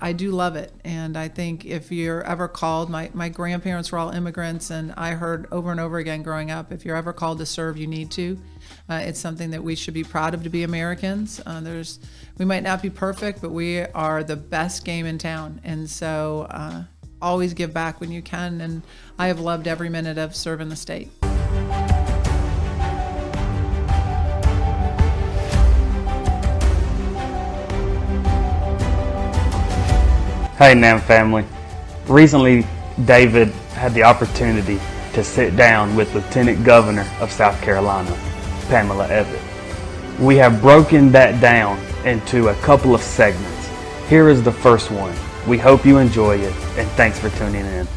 I do love it. And I think if you're ever called, my grandparents were all immigrants, and I heard over and over again growing up, if you're ever called to serve, you need to. It's something that we should be proud of to be Americans. We might not be perfect, but we are the best game in town. And so always give back when you can. And I have loved every minute of serving the state. Hey NAM family. Recently, David had the opportunity to sit down with Lieutenant Governor of South Carolina, Pamela Evette. We have broken that down into a couple of segments. Here is the first one. We hope you enjoy it, and thanks for tuning in.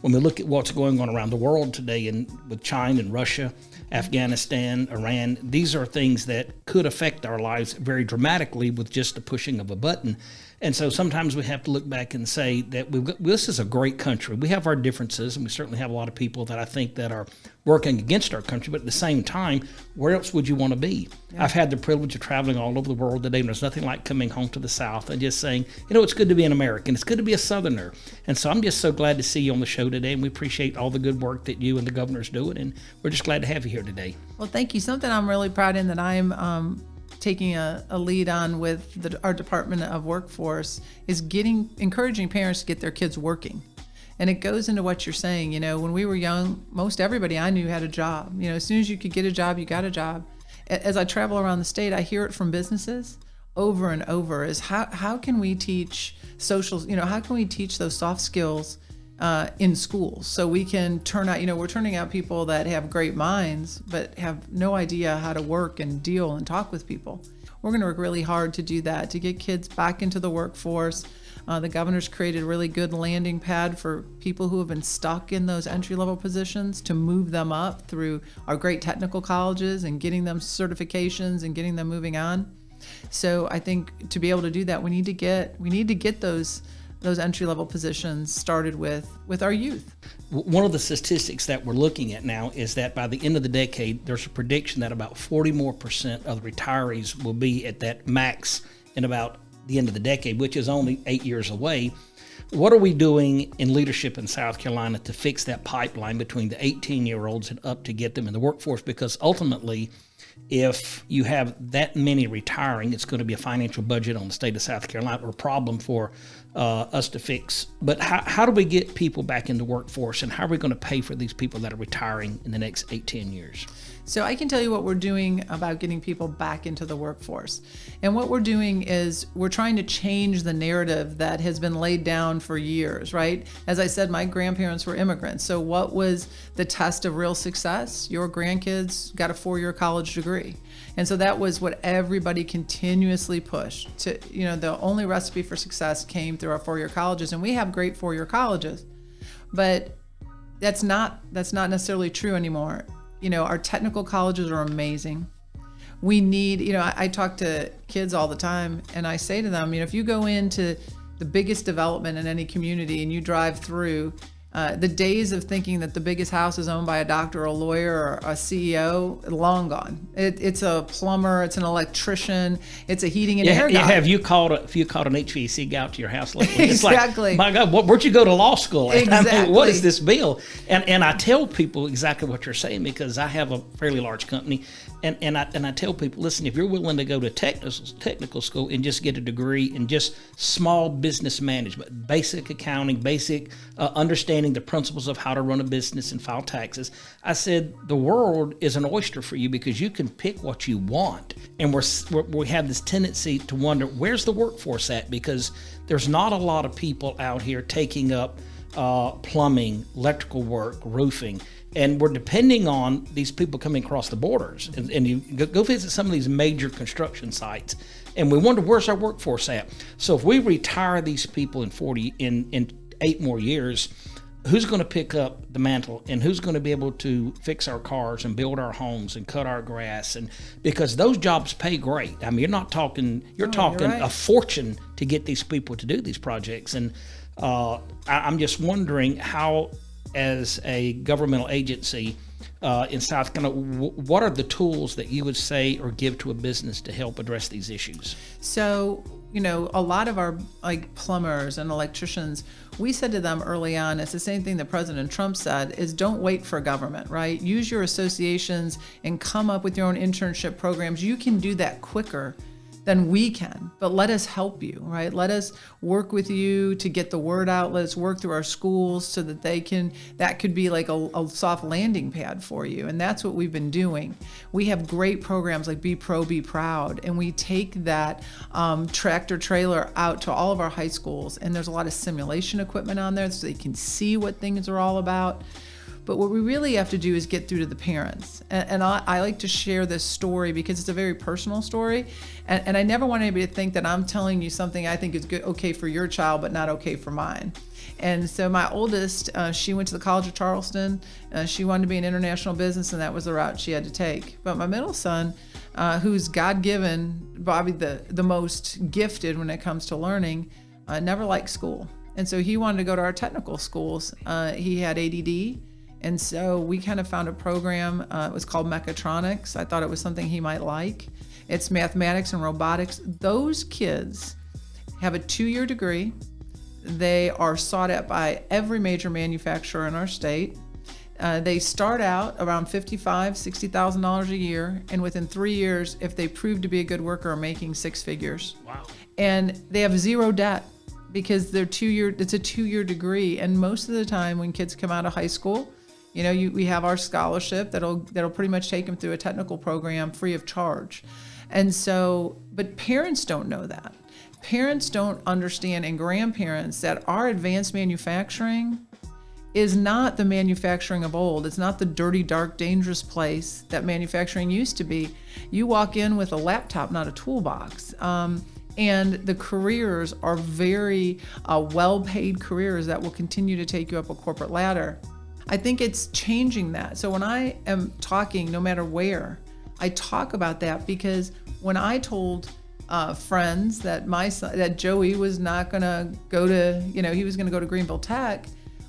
When we look at what's going on around the world today with China and Russia, Afghanistan, Iran, these are things that could affect our lives very dramatically with just the pushing of a button. And so sometimes we have to look back and say that this is a great country. We have our differences, and we certainly have a lot of people that I think that are working against our country, but at the same time, where else would you want to be? Yeah. I've had the privilege of traveling all over the world today, and there's nothing like coming home to the South and just saying, it's good to be an American. It's good to be a Southerner. And so I'm just so glad to see you on the show today, and we appreciate all the good work that you and the governor's doing, and we're just glad to have you here today. Well, thank you. Something I'm really proud in that I'm taking a lead on with our Department of Workforce is encouraging parents to get their kids working. And it goes into what you're saying. When we were young, most everybody I knew had a job. As soon as you could get a job, you got a job. As I travel around the state, I hear it from businesses over and over is how can we teach how can we teach those soft skills in schools so we can turn out, we're turning out people that have great minds but have no idea how to work and deal and talk with people. We're going to work really hard to do that, to get kids back into the workforce. The governor's created a really good landing pad for people who have been stuck in those entry-level positions to move them up through our great technical colleges and getting them certifications and getting them moving on. So I think to be able to do that, we need to get those entry-level positions started with our youth. One of the statistics that we're looking at now is that by the end of the decade, there's a prediction that about 40% more of the retirees will be at that max in about the end of the decade, which is only 8 years away. What are we doing in leadership in South Carolina to fix that pipeline between the 18-year-olds and up to get them in the workforce? Because ultimately, if you have that many retiring, it's going to be a financial budget on the state of South Carolina, or a problem for us to fix. But how do we get people back in the workforce, and how are we going to pay for these people that are retiring in the next 8-10 years? So I can tell you what we're doing about getting people back into the workforce. And what we're doing is we're trying to change the narrative that has been laid down for years, right? As I said, my grandparents were immigrants. So what was the test of real success? Your grandkids got a 4-year college degree. And so that was what everybody continuously pushed to, the only recipe for success came through our 4-year colleges. And we have great 4-year colleges, but that's not necessarily true anymore. Our technical colleges are amazing. We need, I talk to kids all the time, and I say to them, if you go into the biggest development in any community and you drive through, the days of thinking that the biggest house is owned by a doctor or a lawyer or a CEO, long gone. It's a plumber, it's an electrician, it's a heating and air guy. Have you called an HVAC guy out to your house lately? It's Exactly. Like, my God, where'd you go to law school? Exactly. What is this bill? And I tell people exactly what you're saying, because I have a fairly large company, and I tell people, listen, if you're willing to go to technical school and just get a degree in just small business management, basic accounting, basic understanding the principles of how to run a business and file taxes, I said the world is an oyster for you, because you can pick what you want. And we have this tendency to wonder, where's the workforce at? Because there's not a lot of people out here taking up plumbing, electrical work, roofing. And we're depending on these people coming across the borders. And you go visit some of these major construction sites, and we wonder, where's our workforce at? So if we retire these people in 8 more years, who's going to pick up the mantle, and who's going to be able to fix our cars and build our homes and cut our grass? And because those jobs pay great. I mean, you're talking right, a fortune to get these people to do these projects. And I'm just wondering how, as a governmental agency, in South Carolina, what are the tools that you would say or give to a business to help address these issues? So, a lot of our plumbers and electricians, we said to them early on, it's the same thing that President Trump said, is don't wait for government, right? Use your associations and come up with your own internship programs. You can do that quicker than we can, but let us help you, right? Let us work with you to get the word out. Let us work through our schools so that that could be like a soft landing pad for you. And that's what we've been doing. We have great programs like Be Pro, Be Proud, and we take that tractor trailer out to all of our high schools, and there's a lot of simulation equipment on there so they can see what things are all about. But what we really have to do is get through to the parents. And I like to share this story because it's a very personal story. And I never want anybody to think that I'm telling you something I think is good, okay for your child, but not okay for mine. And so my oldest, she went to the College of Charleston. She wanted to be in international business, and that was the route she had to take. But my middle son, who's God-given, probably the most gifted when it comes to learning, never liked school. And so he wanted to go to our technical schools. He had ADD. And so we kind of found a program, it was called Mechatronics. I thought it was something he might like. It's mathematics and robotics. Those kids have a 2-year degree. They are sought out by every major manufacturer in our state. They start out around $55,000, $60,000 a year, and within 3 years, if they prove to be a good worker, are making 6 figures. Wow. And they have zero debt because it's a 2-year degree. And most of the time when kids come out of high school, we have our scholarship that'll pretty much take them through a technical program free of charge. And so, but parents don't know that. Parents don't understand, and grandparents, that our advanced manufacturing is not the manufacturing of old. It's not the dirty, dark, dangerous place that manufacturing used to be. You walk in with a laptop, not a toolbox. And the careers are very well-paid careers that will continue to take you up a corporate ladder. I think it's changing that. So when I am talking, no matter where, I talk about that because when I told friends that my son, that Joey was not going to go to, he was going to go to Greenville Tech,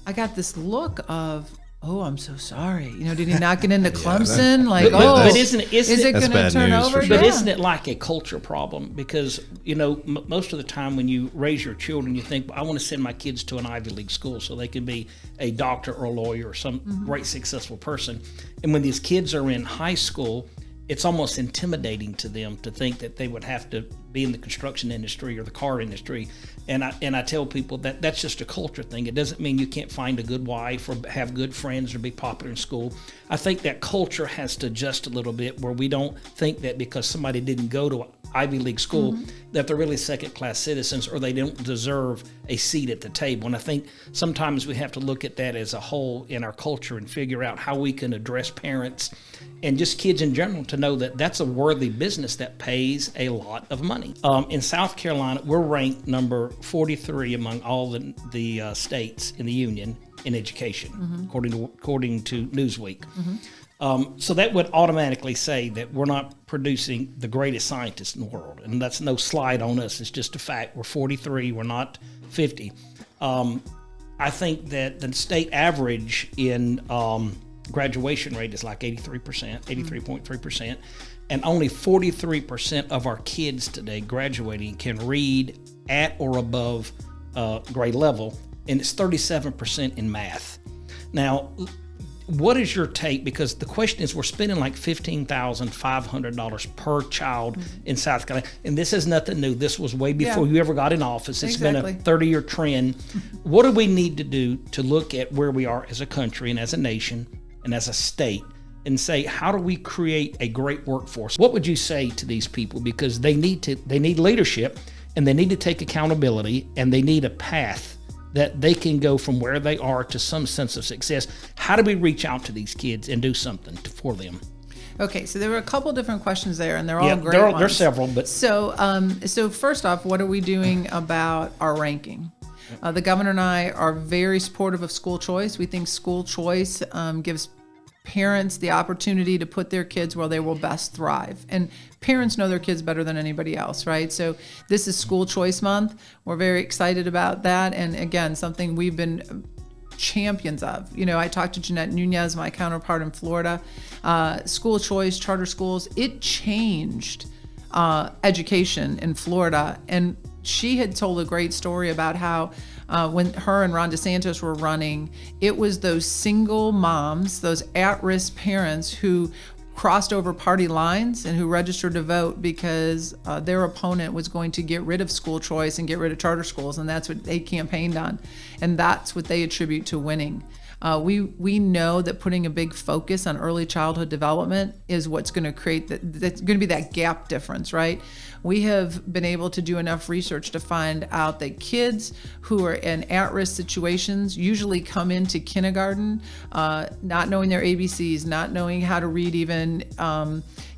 I got this look of, oh, I'm so sorry. Did he not get into Clemson? But isn't it is it going to turn over? But isn't it like a culture problem? Because, most of the time when you raise your children, you think, I want to send my kids to an Ivy League school so they can be a doctor or a lawyer or some great successful person. And when these kids are in high school, it's almost intimidating to them to think that they would have to be in the construction industry or the car industry. And I tell people that that's just a culture thing. It doesn't mean you can't find a good wife or have good friends or be popular in school. I think that culture has to adjust a little bit where we don't think that because somebody didn't go to Ivy League school that they're really second-class citizens or they don't deserve a seat at the table. And I think sometimes we have to look at that as a whole in our culture and figure out how we can address parents and just kids in general to know that that's a worthy business that pays a lot of money. In South Carolina, we're ranked number 43 among all the states in the union in education, according to Newsweek. So that would automatically say that we're not producing the greatest scientists in the world. And that's no slight on us. It's just a fact. We're 43. We're not 50. I think that the state average in graduation rate is like 83%, 83.3%. And only 43% of our kids today graduating can read at or above grade level. And it's 37% in math. Now, what is your take? Because the question is, we're spending like $15,500 per child in South Carolina. And this is nothing new. This was way before you ever got in office. It's been a 30-year trend. What do we need to do to look at where we are as a country and as a nation and as a state and say, how do we create a great workforce? What would you say to these people? Because they need leadership, and they need to take accountability, and they need a path that they can go from where they are to some sense of success. How do we reach out to these kids and do something for them? Okay, so there were a couple different questions there, and they're all great ones. There are several, but so first off, what are we doing about our ranking? The governor and I are very supportive of school choice. We think school choice gives parents the opportunity to put their kids where they will best thrive. And parents know their kids better than anybody else, right? So this is School Choice Month. We're very excited about that. And again, something we've been champions of. I talked to Jeanette Nunez, my counterpart in Florida. School choice, charter schools, it changed education in Florida. And she had told a great story about how when her and Ron DeSantis were running, it was those single moms, those at-risk parents who crossed over party lines and who registered to vote because their opponent was going to get rid of school choice and get rid of charter schools, and that's what they campaigned on, and that's what they attribute to winning. We know that putting a big focus on early childhood development is what's going to create that's going to be that gap difference, right? We have been able to do enough research to find out that kids who are in at-risk situations usually come into kindergarten not knowing their ABCs, not knowing how to read even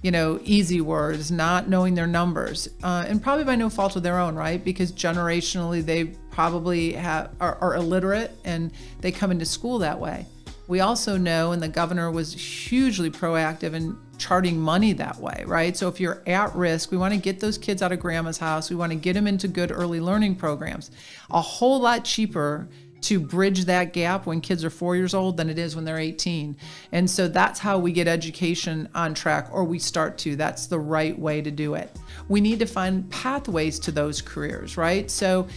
easy words, not knowing their numbers, and probably by no fault of their own, right? Because generationally they probably are illiterate and they come into school that way. We also know, and the governor was hugely proactive in charting money that way, right? So if you're at risk, we want to get those kids out of grandma's house. We want to get them into good early learning programs. A whole lot cheaper to bridge that gap when kids are 4 years old than it is when they're 18. And so that's how we get education on track, or we start to. That's the right way to do it. We need to find pathways to those careers, right? So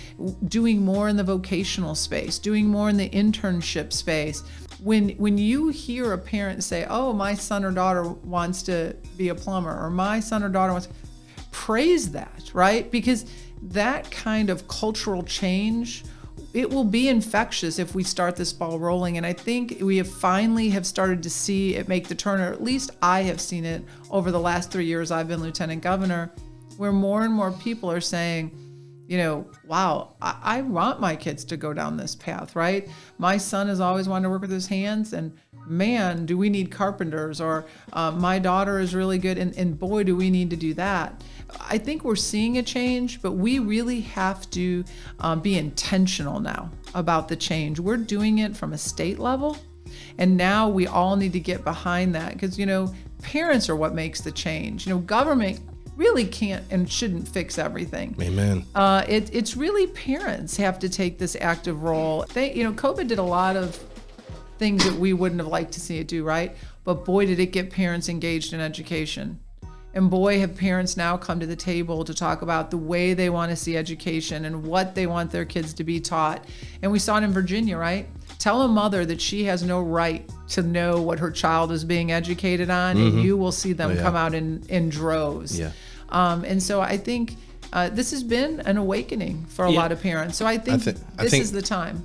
doing more in the vocational space, doing more in the internship space. When you hear a parent say, oh, my son or daughter wants to be a plumber, or my son or daughter wants to, praise that, right? Because that kind of cultural change, it will be infectious if we start this ball rolling. And I think we finally have started to see it make the turn, or at least I have seen it over the last 3 years I've been lieutenant governor, where more and more people are saying, wow, I want my kids to go down this path, right? My son has always wanted to work with his hands, and man, do we need carpenters, or my daughter is really good, and boy, do we need to do that. I think we're seeing a change, but we really have to be intentional now about the change. We're doing it from a state level, and now we all need to get behind that, because, parents are what makes the change. Government really can't and shouldn't fix everything. Amen. It's really parents have to take this active role. COVID did a lot of things that we wouldn't have liked to see it do, right? But boy, did it get parents engaged in education. And boy, have parents now come to the table to talk about the way they want to see education and what they want their kids to be taught. And we saw it in Virginia, right? Tell a mother that she has no right to know what her child is being educated on, and you will see them come out in droves. Yeah. And so I think this has been an awakening for a lot of parents. So I think this is the time.